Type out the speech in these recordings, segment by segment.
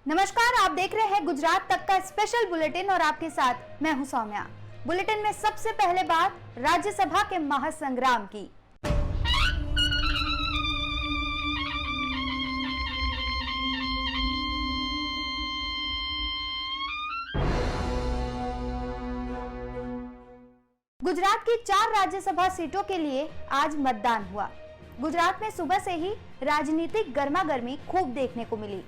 नमस्कार, आप देख रहे हैं गुजरात तक का स्पेशल बुलेटिन और आपके साथ मैं हूं सौम्या। बुलेटिन में सबसे पहले बात राज्यसभा के महासंग्राम की। गुजरात की 4 राज्यसभा सीटों के लिए आज मतदान हुआ। गुजरात में सुबह से ही राजनीतिक गर्मागर्मी खूब देखने को मिली।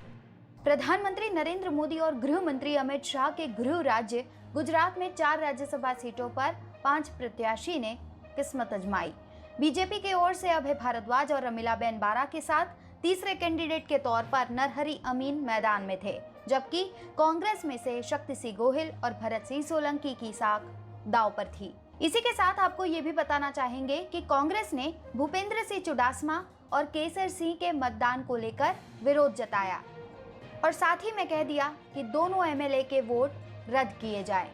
प्रधानमंत्री नरेंद्र मोदी और गृह मंत्री अमित शाह के गृह राज्य गुजरात में 4 राज्यसभा सीटों पर 5 प्रत्याशी ने किस्मत आजमाई। बीजेपी की ओर से अभय भारद्वाज और रमीलाबेन बारा के साथ तीसरे कैंडिडेट के तौर पर नरहरि अमीन मैदान में थे, जबकि कांग्रेस में से शक्ति सिंह गोहिल और भरत सिंह सोलंकी की साख दांव पर थी। इसी के साथ आपको ये भी बताना चाहेंगे कि कांग्रेस ने भूपेंद्र सिंह चुडासमा और केसर सिंह के मतदान को लेकर विरोध जताया और साथ ही में कह दिया कि दोनों एमएलए के वोट रद्द किए जाएं।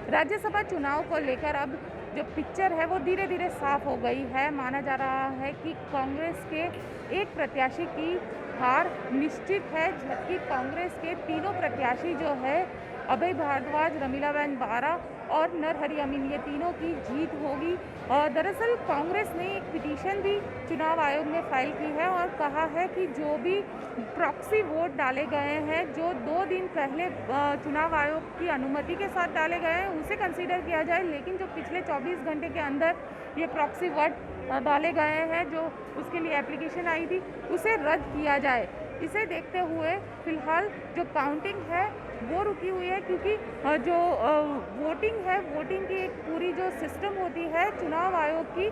राज्यसभा चुनाव को लेकर अब जो पिक्चर है वो धीरे धीरे साफ हो गई है। माना जा रहा है कि कांग्रेस के एक प्रत्याशी की हार निश्चित है, जबकि कांग्रेस के तीनों प्रत्याशी जो है अभय भारद्वाज, रमीलाबेन बारा और नरहरि अमीन, ये तीनों की जीत होगी। दरअसल कांग्रेस ने एक पिटीशन भी चुनाव आयोग में फाइल की है और कहा है कि जो भी प्रॉक्सी वोट डाले गए हैं, जो 2 दिन पहले चुनाव आयोग की अनुमति के साथ डाले गए हैं, उसे कंसीडर किया जाए, लेकिन जो पिछले 24 घंटे के अंदर ये प्रॉक्सी वोट डाले गए हैं, जो उसके लिए एप्लीकेशन आई थी, उसे रद्द किया जाए। इसे देखते हुए फिलहाल जो काउंटिंग है वो रुकी हुई है, क्योंकि जो वोटिंग है, वोटिंग की एक पूरी जो सिस्टम होती है चुनाव आयोग की,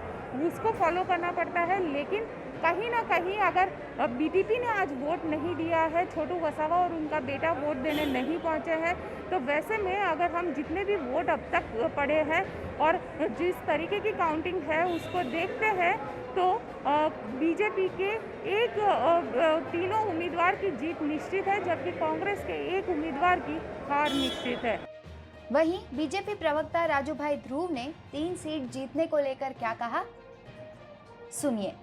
उसको फॉलो करना पड़ता है। लेकिन कहीं ना कहीं अगर बीटीपी ने आज वोट नहीं दिया है, छोटू वसावा और उनका बेटा वोट देने नहीं पहुंचे हैं, तो वैसे में अगर हम जितने भी वोट अब तक पड़े हैं और जिस तरीके की काउंटिंग है उसको देखते हैं, तो बीजेपी के तीनों उम्मीदवार की जीत निश्चित है, जबकि कांग्रेस के एक उम्मीदवार की हार निश्चित है। वहीं बीजेपी प्रवक्ता राजू भाई ध्रुव ने 3 सीट जीतने को लेकर क्या कहा, सुनिए।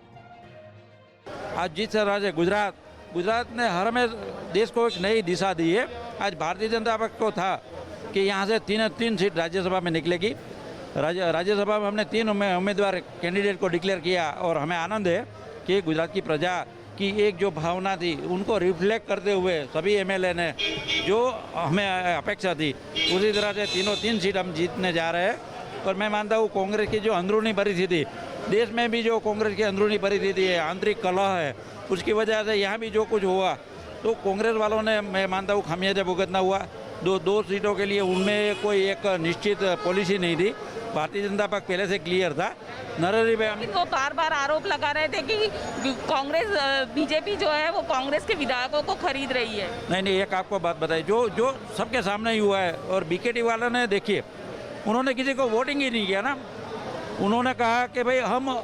आज जीत से राज्य गुजरात ने हर में देश को एक नई दिशा दी है। आज भारतीय जनता पार्टी को था कि यहाँ से तीन सीट राज्यसभा में निकलेगी। राज्यसभा में हमने 3 उम्मीदवार कैंडिडेट को डिक्लेयर किया और हमें आनंद है कि गुजरात की प्रजा की एक जो भावना थी उनको रिफ्लेक्ट करते हुए सभी एमएलए ने जो हमें अपेक्षा थी उसी तरह से 3 सीट हम जीतने जा रहे हैं। और मैं मानता हूँ कांग्रेस की जो अंदरूनी परिस्थिति, देश में भी जो कांग्रेस की अंदरूनी परिस्थिति है, आंतरिक कलह है, उसकी वजह से यहाँ भी जो कुछ हुआ तो कांग्रेस वालों ने, मैं मानता हूँ, खामियाजा भुगतना हुआ। दो सीटों के लिए उनमें कोई एक निश्चित पॉलिसी नहीं थी। भारतीय जनता पार्टी पहले से क्लियर था। नरहरि वो बार आरोप लगा रहे थे कि कांग्रेस बीजेपी जो है वो कांग्रेस के विधायकों को खरीद रही है। नहीं, एक आपको बात बताई जो सबके सामने ही हुआ है। और बीकेटी वाला ने, देखिए, उन्होंने किसी को वोटिंग ही नहीं किया ना। उन्होंने कहा कि भाई हम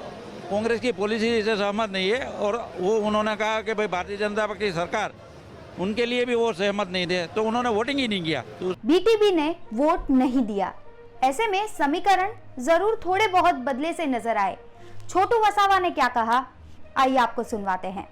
कांग्रेस की पॉलिसी से सहमत नहीं है, और वो उन्होंने कहा कि भाई भारतीय जनता पार्टी की सरकार, उनके लिए भी वो सहमत नहीं थे, तो उन्होंने वोटिंग ही नहीं किया। बीटीपी ने वोट नहीं दिया। ऐसे में समीकरण जरूर थोड़े बहुत बदले से नजर आए। छोटू वसावा ने क्या कहा, आइए आपको सुनवाते हैं।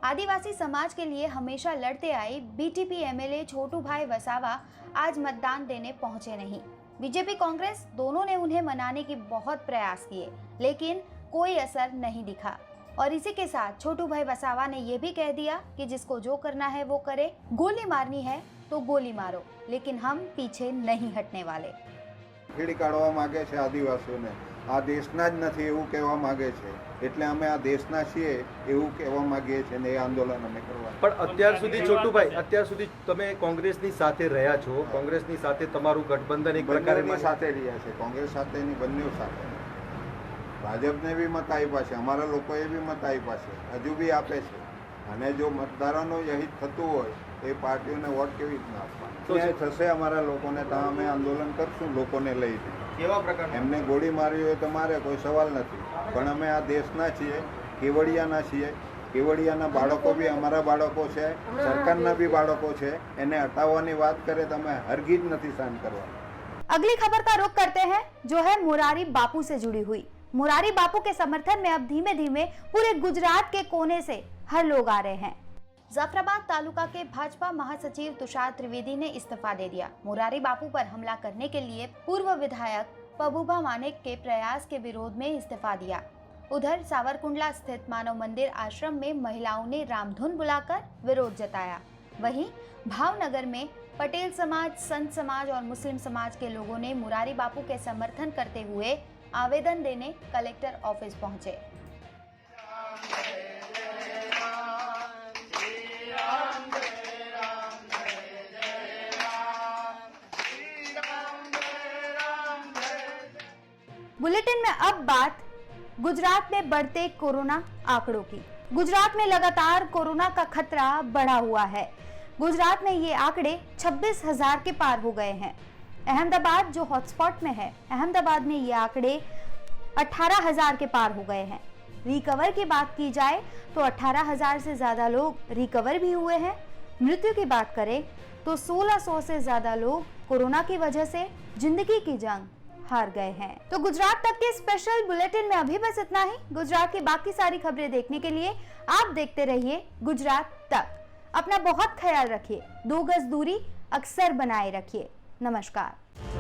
आदिवासी समाज के लिए हमेशा लड़ते आए बीटीपी एमएलए छोटू भाई वसावा आज मतदान देने पहुंचे नहीं। बीजेपी कांग्रेस दोनों ने उन्हें मनाने की बहुत प्रयास किए, लेकिन कोई असर नहीं दिखा। और इसी के साथ छोटू भाई वसावा ने यह भी कह दिया कि जिसको जो करना है वो करे, गोली मारनी है तो गोली मारो, लेकिन हम पीछे नहीं हटने वाले। ખેડી કાઢવા માગે છે આદિવાસીઓને, આ દેશના જ નથી એવું કહેવા માગે છે, એટલે અમે આ દેશના છીએ એવું કહેવા માંગીએ છીએ ને એ આંદોલન અમે કરવા। પણ અત્યાર સુધી છોટુભાઈ, અત્યાર સુધી તમે કોંગ્રેસની સાથે રહ્યા છો, કોંગ્રેસની સાથે તમારું ગઠબંધન એક પ્રકારે સાથે રહ્યા છે, કોંગ્રેસ સાથેની બંને સાથે। ભાજપને બી મત આપ્યા છે, અમારા લોકોએ બી મત આપ્યા છે, હજુ બી આપે છે, અને જો મતદારોનું હિત થતું હોય એ પાર્ટીઓને વોટ કેવી રીતના આપવા થશે અમારા લોકોને, તો અમે આંદોલન કરશું લોકોને લઈને। કેવા પ્રકાર એમને ગોળી મારવી હોય તો મારે, કોઈ સવાલ નથી, પણ અમે આ દેશના છીએ, કેવડિયાના છીએ। કેવડિયાના બાળકો બી અમારા બાળકો છે, સરકારના બી બાળકો છે, એને હટાવવાની વાત કરે તો અમે હરગીજ નથી સહન કરવા। अगली खबर का रुख करते हैं, जो है मुरारी बापू से जुड़ी हुई। मुरारी बापू के समर्थन में अब धीमे धीमे पूरे गुजरात के कोने से हर लोग आ रहे हैं। जाफराबाद तालुका के भाजपा महासचिव तुषार त्रिवेदी ने इस्तीफा दे दिया। मुरारी बापू पर हमला करने के लिए पूर्व विधायक पबूभा मानिक के प्रयास के विरोध में इस्तीफा दिया। उधर सावरकुंडला स्थित मानव मंदिर आश्रम में महिलाओं ने रामधुन बुलाकर विरोध जताया। वहीं भावनगर में पटेल समाज, संत समाज और मुस्लिम समाज के लोगों ने मुरारी बापू के समर्थन करते हुए आवेदन देने कलेक्टर ऑफिस पहुंचे। बुलेटिन में अब बात गुजरात में बढ़ते कोरोना आंकड़ों की। गुजरात में लगातार कोरोना का खतरा बढ़ा हुआ है। गुजरात में ये आंकड़े 26,000 के पार हो गए हैं। अहमदाबाद जो हॉटस्पॉट में है, अहमदाबाद में ये आंकड़े 18,000 के पार हो गए हैं। रिकवर की बात की जाए तो 18,000 से ज्यादा लोग रिकवर भी हुए हैं। मृत्यु की बात करें तो 1600 से ज्यादा लोग कोरोना की वजह से जिंदगी की जंग हार गए हैं। तो गुजरात तक के स्पेशल बुलेटिन में अभी बस इतना ही। गुजरात की बाकी सारी खबरें देखने के लिए आप देखते रहिए गुजरात तक। अपना बहुत ख्याल रखिए, 2 गज दूरी अक्सर बनाए रखिए। नमस्कार।